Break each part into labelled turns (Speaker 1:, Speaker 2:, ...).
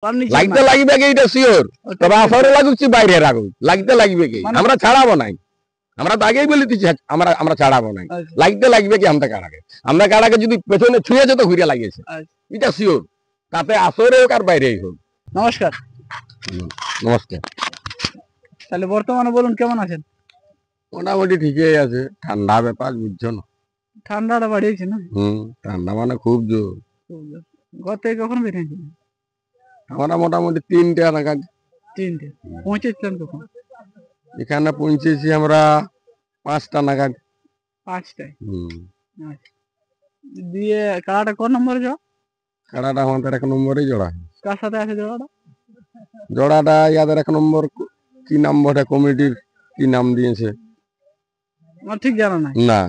Speaker 1: লাগতে লাগবে কি এটা শিওর, তবে আসরে লাগুচ্ছি বাইরে রাখুক, লাগতে লাগবে কি, আমরা ছাড়াবো নাই, আমরা তো আগেই বলে দিচ্ছি আমরা ছাড়াবো নাই, লাগতে লাগবে কি আমরা কাড়াকে যদি পেছনে ছুঁয়েছে তো ঘুরে লাগিয়েছে, এটা শিওর, তাতে আসরে হোক আর বাইরেই হোক।
Speaker 2: নমস্কার।
Speaker 1: নমস্কার।
Speaker 2: তাহলে বর্তমানে বলুন কেমন আছেন?
Speaker 1: মোটামুটি ঠিকই আছে, ঠান্ডা ব্যাপার বুঝছো না,
Speaker 2: ঠান্ডাটা বাড়িয়েছে না?
Speaker 1: ঠান্ডা মানে খুব জোর।
Speaker 2: ঘর থেকে কখন বেরিয়েছেন?
Speaker 1: আমরা মোটামুটি 3টে নাগাদ।
Speaker 2: 3টে? পৌঁছেছিলেন কখন?
Speaker 1: এখানে পৌঁছেছি আমরা 5টা নাগাদ।
Speaker 2: 5টায়? আচ্ছা। দিয়ে কাড়াটা কোন নম্বরে জোড়া?
Speaker 1: কাড়াটা আমাদের 1 নম্বরেই জোড়া।
Speaker 2: কার সাথে আছে জোড়াটা?
Speaker 1: জোড়াটা ইয়াদের 1 নম্বর, কি নাম বটে কমিটির, কি নাম দিয়েছে
Speaker 2: আমার ঠিক জানা নাই।
Speaker 1: না,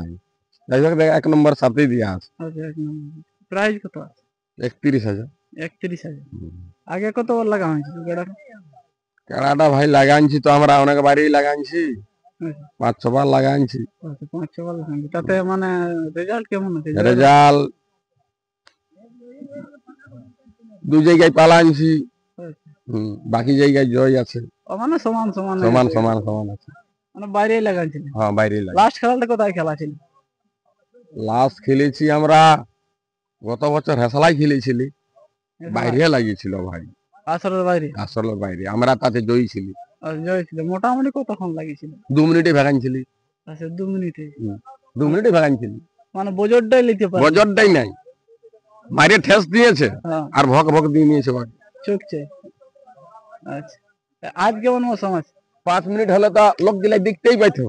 Speaker 1: যাই হোক 1 নম্বর সাথেই দিয়া আছে।
Speaker 2: আচ্ছা, 1 নম্বর। প্রাইস কত আছে?
Speaker 1: 31,000।
Speaker 2: 31,000। আগে কতবার লাগা হয়েছিল কাড়াটা?
Speaker 1: কাড়াটা ভাই লাগাইছি তো আমরা অনেক বাড়িই লাগাইছি, 5-6 বার লাগাইছি।
Speaker 2: আচ্ছা, 5-6 বার লাগাইছি। তাতে মানে রেজাল্ট কেমন আছে?
Speaker 1: রেজাল্ট 2 জায়গায় পালাইছি, বাকি জায়গায় জয় আছে।
Speaker 2: মানে সমান সমান
Speaker 1: সমান সমান সমান আছে।
Speaker 2: মানে বাইরেই লাগাইছিল?
Speaker 1: হ্যাঁ, বাইরেই লাগাই।
Speaker 2: লাস্ট খেলাটা কোথায় খেলা ছিল?
Speaker 1: লাস্ট খেলেছি আমরা গত বছর হেসালাই খেলেছিলি, বাইরে লাগিয়েছিল ভাই।
Speaker 2: আসরের বাইরে?
Speaker 1: আসলের বাইরে, আমরা তাতে জয়ী ছিলি।
Speaker 2: জয় ছিল। মোটামুটি কতক্ষণ লাগিয়েছিল?
Speaker 1: 2 মিনিটে ভেগাইছিলি।
Speaker 2: আচ্ছা, 2 মিনিটে?
Speaker 1: 2 মিনিটে ভেগাইছিলি।
Speaker 2: মানে বজরটাই নিতে পারে?
Speaker 1: বজরটাই নাই, বাইরে ঠেস দিয়েছে আর ভক ভক দিয়ে নিয়েছে ভাই,
Speaker 2: চুকছে। আচ্ছা, আজ কেমন মৌসুম আছে?
Speaker 1: 5 মিনিট হলে তো লোক দিলে দেখতেই পাইতো,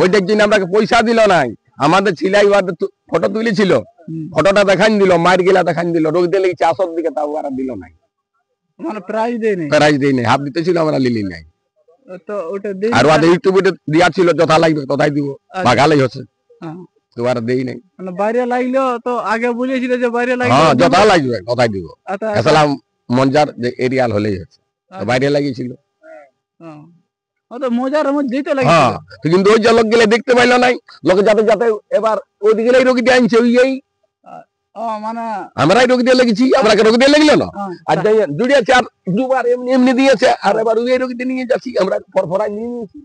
Speaker 1: ওইটার জন্য আমরা পয়সা দিল নাই, আমাদের ছিলাই ফটো তুলেছিল, ফটোটা দেখান দিল, মার গেলা দেখান দিল, রোগ দিলে আসর দিকে তাও আর দিল নাই,
Speaker 2: মানে প্রাইজ দেয় নাই?
Speaker 1: প্রাইজ দেই নাই, হাফ দিতেছিল আমরা লিলি নাই।
Speaker 2: তো ওটা দেই
Speaker 1: আর ওদের ইউটিউবে দিয়া ছিল যথা লাগবে তথাই দিব, ভাগালেই হচ্ছে, তো আর দেই নাই।
Speaker 2: মানে বাইরে লাগলো তো আগে বুঝেছিল যে বাইরে লাগলো?
Speaker 1: হ্যাঁ, যথা লাগবে তথাই দিব, আসলে মঞ্জার যে এরিয়াল হলেই হচ্ছে, তো বাইরে লাগিয়েছিল।
Speaker 2: ও তো মজার মধ্যেই তো লাগিয়েছিল।
Speaker 1: কিন্তু ওই যে লোক গেলে দেখতে পাইলো নাই, লোকে যাতে যাতে এবার ওইদিকে রোগী দিয়ে আনছে, ওই
Speaker 2: মানে
Speaker 1: আমরাই রোগী দিয়ে লেগেছি, আমরা রোগী দিয়ে লেগলো না, আর জুড়িয়েছে আর 2বার এমনি এমনি দিয়েছে, আর এবার ওই রোগী দিয়ে নিয়ে যাচ্ছি আমরা, ফরফরাই নিয়ে নিয়েছি।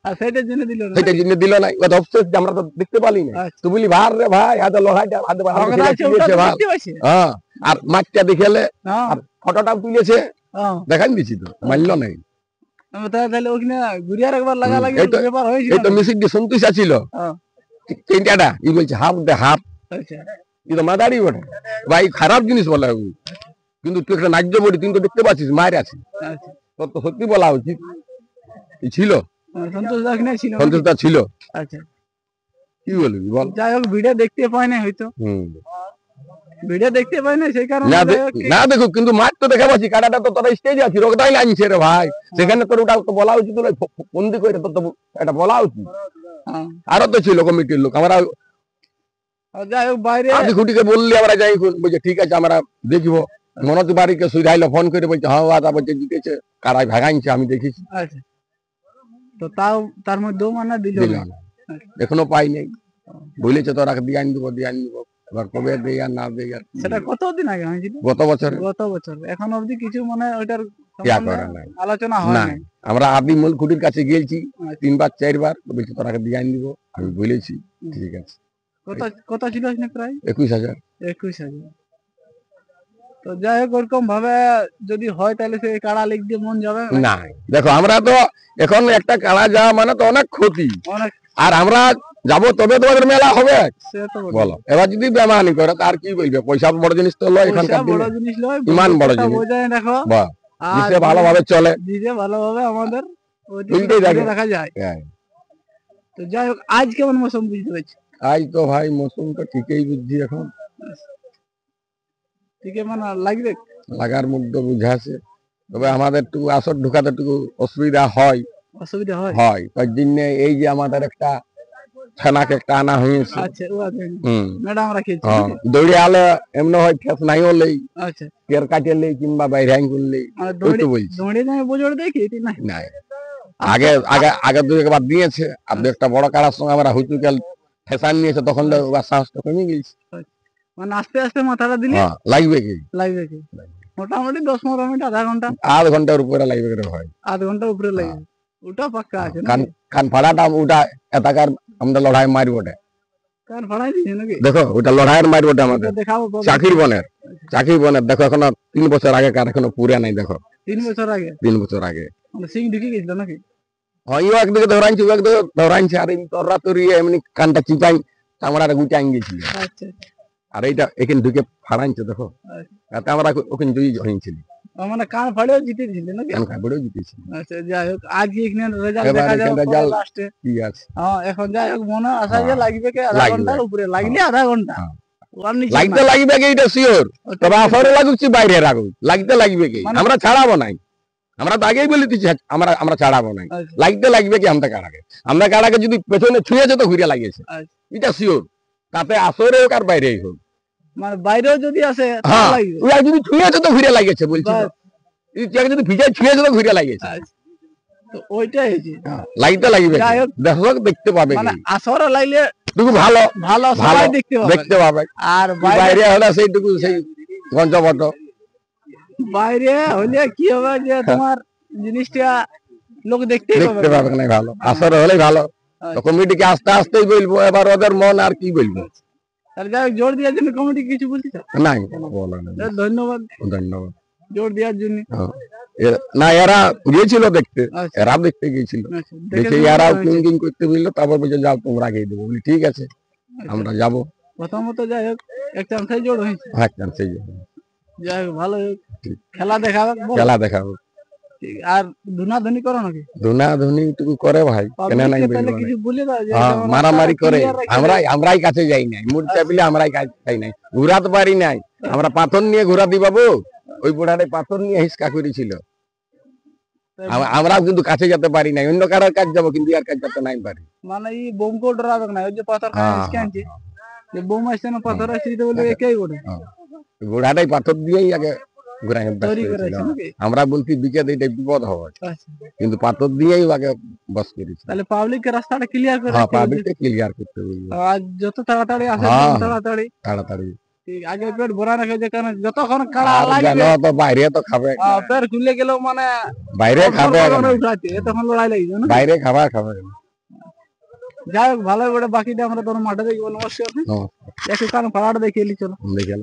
Speaker 2: আর সেটার জন্য দিল না?
Speaker 1: সেটার জন্য দিল নাই, ওই অফসোস যে আমরা তো দেখতে পালি না। তুই বলি ভার রে ভাই, হাতে লড়াইটা হাতে হ্যাঁ, আর মাছটা দেখেলে আর ফটোটাও তুলেছে, দেখাই দিছি তো, মানলো নাই।
Speaker 2: তাহলে ওখানে ঘুরিয়ে একবার লাগা লাগি ব্যাপার হয়েছিল।
Speaker 1: এই তো মিউজিক দিয়ে সন্তোষ ছিল, তিনটা ই বলছে হাফ দে হাফ, ই তো মাদারি বটে ভাই, খারাপ জিনিস বলে, কিন্তু তুই একটা নাজ্য বলি, তুই তো দেখতে পাচ্ছিস মায়ের আছে, তোর তো সত্যি বলা উচিত ছিল। সন্তোষদা ছিল।
Speaker 2: আচ্ছা,
Speaker 1: কি বলবি বল?
Speaker 2: যাই হোক, ভিডিও দেখতে পাই না, হয়তো ভিডিও দেখতে পাই না সেই কারণে।
Speaker 1: না দেখুক, কিন্তু মাঠ তো দেখা পাচ্ছি, কাটাটা তো তোরা স্টেজে আছি, রোগটাই আনছে রে ভাই, সেখানে তোর ওটা তো বলা উচিত, বন্দি করে তোর তো এটা বলা উচিত। আরো তো ছিল কমিটির লোক, আমরা
Speaker 2: যাই হোক বাইরে
Speaker 1: খুঁটিকে বললি আমরা যাই, বলছে ঠিক আছে আমরা দেখব। মনোজ বাড়িকে সুধাইলো ফোন করে, বলছে হ্যাঁ দাদা, বলছে জিতেছে, কারাই ভাগাইছে, আমি দেখেছি।
Speaker 2: আচ্ছা, তো তাও তার মধ্যেও মানে দিল না,
Speaker 1: এখনো পাই নাই, বলেছে তোরা দিয়ে আনি দেবো দিয়ে আনি দেবো, এবার কবে দেই আর না দেই। আর সেটা
Speaker 2: কতদিন আগে হয়েছিল?
Speaker 1: গত বছর।
Speaker 2: গত বছর? এখন অবধি কিছু মানে ওইটার
Speaker 1: আলোচনা হয় নাই। আমরা আদি মূল খুঁটির কাছে গিয়েছি 3বার 4বার, বলছে তোরা দিয়ে আনি দেবো, আমি বলেছি ঠিক আছে।
Speaker 2: কত ছিল প্রায়?
Speaker 1: 21,000।
Speaker 2: 21,000। তো যাই হোক, ওরকম ভাবে যদি হয় তাহলে সেই কাড়া লিগ দিয়ে মন যাবে
Speaker 1: না। দেখো আমরা তো এখন একটা কাড়া যাওয়া মানে তো অনেক ক্ষতি, আর আমরা যাবো তবে তোমাদের মেলা হবে, বলো। এবার যদি বেমানি করে তার কি বলবে, পয়সা বড় জিনিস তো লয় এখানকার, ইমান বড় জিনিস,
Speaker 2: দেখো
Speaker 1: ভালোভাবে চলে,
Speaker 2: ভালোভাবে আমাদের দেখা যায়। তো যাই হোক, আজ কেমন মৌসুম বুঝতে পারছি?
Speaker 1: আজ তো ভাই মৌসুমটা ঠিকই বুঝছি, এখন
Speaker 2: ঠিকই মানে লাগবে,
Speaker 1: লাগার মধ্যে বুঝাছে, তবে আমাদের একটু আসর ঢুকাতে একটু অসুবিধা হয়। হয় তার জন্য এই যে আমাদের একটা ছানাকে একটা আনা হয়েছে, দৌড়ে আলে এমনি হয়, ঠেস নাই হলেই কের কাটেলেই কিংবা বাইরে করলেই নাই। আগে আগে আগে 2-1 বার দিয়েছে, আর 2-একটা বড় কারার সঙ্গে আমরা হুচুকেল ঠেসান নিয়েছে, তখন সাহসটা কমে গেছে।
Speaker 2: মানে আস্তে আস্তে মাথাটা দিলে
Speaker 1: লাগবে কি,
Speaker 2: লাগবে কি। মোটামুটি 10-15 মিনিট, আধা ঘন্টা,
Speaker 1: আধ ঘন্টার উপরে লাগবে রে ভাই।
Speaker 2: আধ ঘন্টার উপরে লাগবে, ওটা পাক্কা আছে
Speaker 1: কান
Speaker 2: নাকি?
Speaker 1: কান ফাড়াটা ওটা এতাকার আমরা লড়াই মারি ওটা,
Speaker 2: কার ভাড়াই দিয়েছে নাকি?
Speaker 1: দেখো ওটা লড়াইয়ের মারি ওটা আমাদের
Speaker 2: ওটা দেখাবো পাবো।
Speaker 1: চাকির বনের দেখো এখনো 3 বছর আগে কার এখনো পুরে নাই দেখো
Speaker 2: 3 বছর আগে
Speaker 1: 3 বছর আগে
Speaker 2: মানে সিং ঢুকে গেছিল নাকি?
Speaker 1: হইও একদিকে ধরাইছে ও একদিকে ধরাইছে আর এই তররা তরি এমনি কানটা চিপাই চামড়াটা গুটাই গেছিল
Speaker 2: আচ্ছা
Speaker 1: আর এইটা এখানে ঢুকে ফাড়াইছে দেখো তাতে আমরা ওখানে জয়ী হয়েছিল
Speaker 2: মানে কান ফাড়েও জিতে দিয়েছিল নাকি?
Speaker 1: কান খাবড়েও জিতেছি
Speaker 2: আচ্ছা যাই হোক আজকে এখানে রেজাল্ট
Speaker 1: এবার
Speaker 2: দেখা যাবে
Speaker 1: এখানে result
Speaker 2: লাস্টে।
Speaker 1: কি আছে
Speaker 2: হ্যাঁ এখন যাই হোক মনে আশা যে
Speaker 1: হ্যাঁ,
Speaker 2: লাগবে কি আধা
Speaker 1: লাগবে।
Speaker 2: ঘন্টার উপরে, লাগলে আধা ঘন্টা,
Speaker 1: হ্যাঁ।
Speaker 2: ওর নিচে
Speaker 1: লাগতে
Speaker 2: না।
Speaker 1: লাগবে কি এটা শিওর
Speaker 2: ওটা
Speaker 1: তবে আসরে লাগুচ্ছি বাইরে লাগুক লাগতে লাগবে কি
Speaker 2: মানে-
Speaker 1: আমরা ছাড়াবো নাই আমরা তো আগেই বলে দিচ্ছি আমরা ছাড়াবো নাই
Speaker 2: আচ্ছা,
Speaker 1: লাগতে লাগবে কি আমরা কাড়াকে যদি পেছনে ছুঁয়ে যেত ঘুরে লাগিয়েছে
Speaker 2: আচ্ছা।
Speaker 1: এটা শিওর তাতে আসরে হোক আর বাইরে হোক
Speaker 2: মানে বাইরেও যদি আসে তাও
Speaker 1: হ্যাঁ
Speaker 2: লাগবে।
Speaker 1: ওরা যদি ছুঁয়ে যেত ঘুরে লাগিয়েছে বলছি তো।
Speaker 2: বাস,
Speaker 1: যদি ভিজায় ছুঁয়ে যেত ঘুরে লাগিয়েছে
Speaker 2: আচ্ছা। তো ওইটাই হয়েছে
Speaker 1: লাগতে লাগবে কি?
Speaker 2: যাই হোক,
Speaker 1: দর্শক দেখতে পাবে
Speaker 2: মানে
Speaker 1: কি
Speaker 2: আসরে লাগলে
Speaker 1: টুকু ভালো
Speaker 2: ভালো
Speaker 1: ভালো
Speaker 2: সবাই দেখতে পাবে,
Speaker 1: দেখতে পাবে
Speaker 2: আর বাইরে
Speaker 1: বাইরে হলে সেইটুকু সেই গঞ্জবট
Speaker 2: বাইরে হলে কি হবে যে তোমার জিনিসটা লোক দেখতেই
Speaker 1: দেখতে
Speaker 2: পাবে।
Speaker 1: পাবে না ভালো আসরে হলেই ভালো তো কমিটিকে আস্তে আস্তেই বলবো এবার ওদের মন আর কি বলবো
Speaker 2: তাহলে যাই হোক, জোর দেওয়ার জন্য কমিটি কিছু বলতে চাও?
Speaker 1: নাই বলো না
Speaker 2: ধন্যবাদ
Speaker 1: ধন্যবাদ
Speaker 2: জোর দেওয়ার জন্য।
Speaker 1: হ্যাঁ। না এরা গিয়েছিল দেখতে
Speaker 2: আচ্ছা,
Speaker 1: এরা দেখতে গিয়েছিল
Speaker 2: আচ্ছা, দেখে
Speaker 1: দেখে
Speaker 2: শুনে
Speaker 1: এরাও
Speaker 2: হয়েছে।
Speaker 1: কিং করতে বললো তারপর বলছে যাও তোমরা আগেই দেবো বলি ঠিক আছে আমরা যাবো
Speaker 2: প্রথমত যাই হোক এক চান্সে জোর হয়েছে,
Speaker 1: হ্যাঁ সেই জন্য।
Speaker 2: যাই হোক ভালো হোক,
Speaker 1: ঠিক।
Speaker 2: খেলা দেখাবে বল।
Speaker 1: খেলা দেখাবো
Speaker 2: ঠিক, আর ধুনাধুনি করো নাকি?
Speaker 1: ধুনাধুনি টুকু করে ভাই কেন নাই
Speaker 2: পাবলিককে তাহলে
Speaker 1: বলবো না।
Speaker 2: কিছু বলে দাও যে
Speaker 1: হ্যাঁ,
Speaker 2: যেমন
Speaker 1: মারামারি
Speaker 2: তারা
Speaker 1: করে
Speaker 2: clear রাখে
Speaker 1: আমরাই কাছে যাই নাই মুরচা পিলে আমরাই কাছে যাই নাই ঘুরাতে পারি নাই আমরা পাথর নিয়ে ঘুরাতে বাবু ওই বুড়ারে পাথর নিয়ে হিসকা করেছিল আমরাও কিন্তু কাছে যেতে পারি নাই অন্য কারোর কাজ যাবো কিন্তু আর কাজ যেতে নাই পারি
Speaker 2: মানে এই বোমকে ডরাবে না, ওই যে পাথর খায়
Speaker 1: হ্যাঁ,
Speaker 2: স্ক্যানছে যে বোম আসছে না পাথর আসছে এটা বলে একাই বলে
Speaker 1: বুড়াটাই পাথর দিয়েই আগে ঘুরাই
Speaker 2: তৈরি করেছে নাকি?
Speaker 1: আমরা বলছি বিকে এইটা বিপদ হবে
Speaker 2: আচ্ছা,
Speaker 1: কিন্তু পাথর দিয়েই আগে বস করেছি
Speaker 2: তাহলে পাবলিকের রাস্তাটা ক্লিয়ার করে
Speaker 1: হ্যাঁ
Speaker 2: রাখতে হবে।
Speaker 1: পাবলিককে ক্লিয়ার করতে বলবো
Speaker 2: আর যত তাড়াতাড়ি আসে
Speaker 1: হ্যাঁ,
Speaker 2: তত তাড়াতাড়ি
Speaker 1: তাড়াতাড়ি
Speaker 2: ঠিক, আগে পেট ভরা রাখে যে কারণ যতক্ষণ কাড়া
Speaker 1: আর
Speaker 2: লাগবে
Speaker 1: জানো তো বাইরে তো খাবে
Speaker 2: পেট খুলে গেলেও মানে
Speaker 1: বাইরে খাবে
Speaker 2: উঠাচ্ছে তখন লড়াই লাগবে না?
Speaker 1: বাইরে খাবে
Speaker 2: যাই হোক ভালো করে বাকিটা আমরা তোর মাঠে দেখবো। নমস্কার,
Speaker 1: নমস্কার
Speaker 2: একটু কারণ ভাড়াটা দেখিয়ে নি চলো।
Speaker 1: দেখে